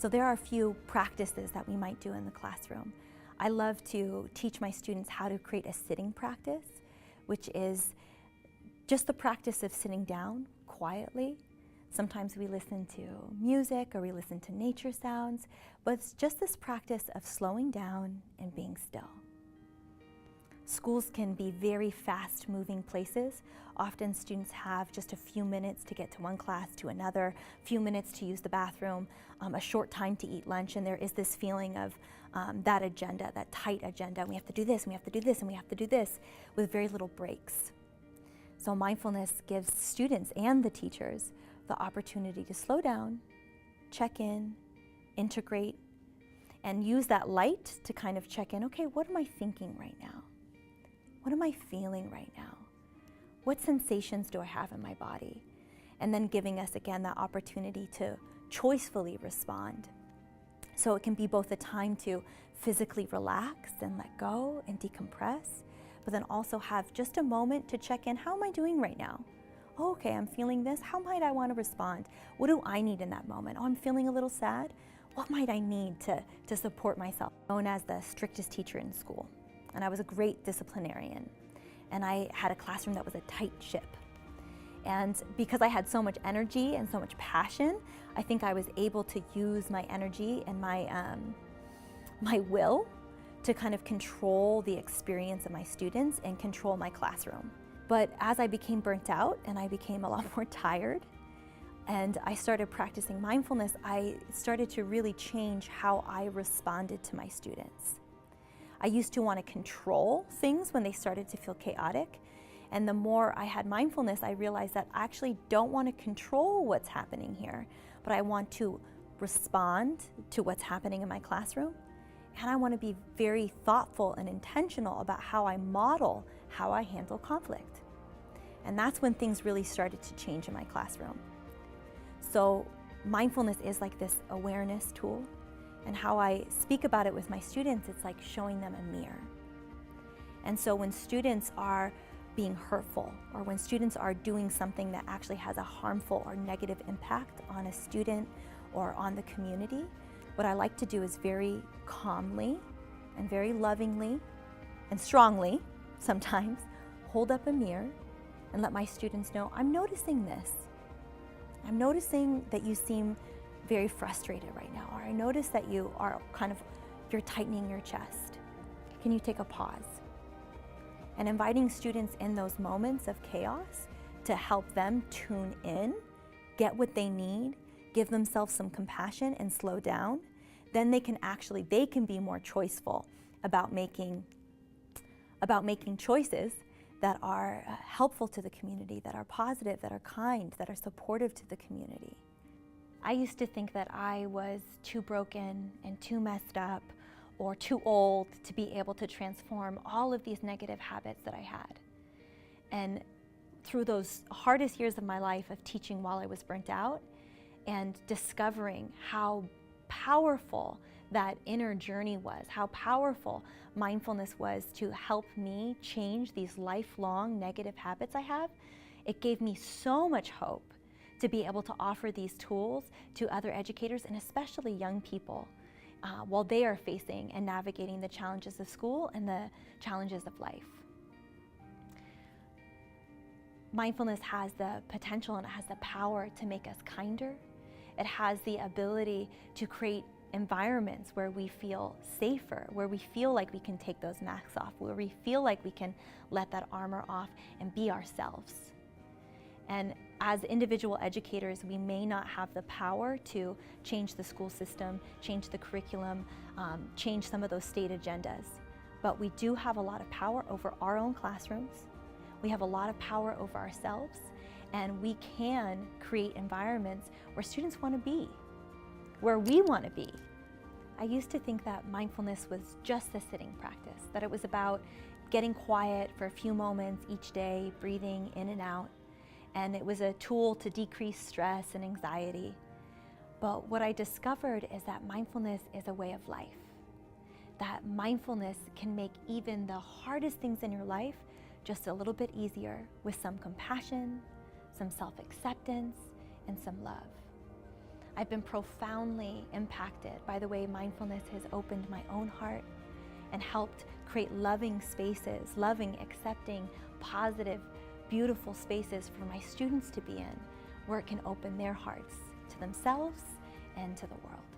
So there are a few practices that we might do in the classroom. I love to teach my students how to create a sitting practice, which is just the practice of sitting down quietly. Sometimes we listen to music or we listen to nature sounds, but it's just this practice of slowing down and being still. Schools can be very fast-moving places. Often students have just a few minutes to get to one class to another, a few minutes to use the bathroom, a short time to eat lunch, and there is this feeling of that agenda, that tight agenda. We have to do this, and we have to do this, and we have to do this, with very little breaks. So mindfulness gives students and the teachers the opportunity to slow down, check in, integrate, and use that light to kind of check in, okay, what am I thinking right now? What am I feeling right now? What sensations do I have in my body? And then giving us, again, that opportunity to choicefully respond. So it can be both a time to physically relax and let go and decompress, but then also have just a moment to check in, how am I doing right now? Oh, okay, I'm feeling this. How might I want to respond? What do I need in that moment? Oh, I'm feeling a little sad. What might I need to support myself? Known as the strictest teacher in school. And I was a great disciplinarian. And I had a classroom that was a tight ship. And because I had so much energy and so much passion, I think I was able to use my energy and my will to kind of control the experience of my students and control my classroom. But as I became burnt out and I became a lot more tired, and I started practicing mindfulness, I started to really change how I responded to my students. I used to want to control things when they started to feel chaotic. And the more I had mindfulness, I realized that I actually don't want to control what's happening here, but I want to respond to what's happening in my classroom. And I want to be very thoughtful and intentional about how I model how I handle conflict. And that's when things really started to change in my classroom. So mindfulness is like this awareness tool. And how I speak about it with my students, it's like showing them a mirror. And so when students are being hurtful, or when students are doing something that actually has a harmful or negative impact on a student or on the community, what I like to do is very calmly and very lovingly and strongly sometimes hold up a mirror and let my students know, I'm noticing this. I'm noticing that you seem very frustrated right now, or I notice that you are you're tightening your chest. Can you take a pause? And inviting students in those moments of chaos to help them tune in, get what they need, give themselves some compassion and slow down, then they can be more choiceful about making choices that are helpful to the community, that are positive, that are kind, that are supportive to the community. I used to think that I was too broken and too messed up or too old to be able to transform all of these negative habits that I had. And through those hardest years of my life of teaching while I was burnt out and discovering how powerful that inner journey was, how powerful mindfulness was to help me change these lifelong negative habits I have, it gave me so much hope to be able to offer these tools to other educators and especially young people while they are facing and navigating the challenges of school and the challenges of life. Mindfulness has the potential and it has the power to make us kinder. It has the ability to create environments where we feel safer, where we feel like we can take those masks off, where we feel like we can let that armor off and be ourselves. And as individual educators, we may not have the power to change the school system, change the curriculum, change some of those state agendas. But we do have a lot of power over our own classrooms. We have a lot of power over ourselves, and we can create environments where students want to be, where we want to be. I used to think that mindfulness was just a sitting practice, that it was about getting quiet for a few moments each day, breathing in and out. And it was a tool to decrease stress and anxiety. But what I discovered is that mindfulness is a way of life. That mindfulness can make even the hardest things in your life just a little bit easier with some compassion, some self-acceptance, and some love. I've been profoundly impacted by the way mindfulness has opened my own heart and helped create loving spaces, loving, accepting, positive, beautiful spaces for my students to be in, where it can open their hearts to themselves and to the world.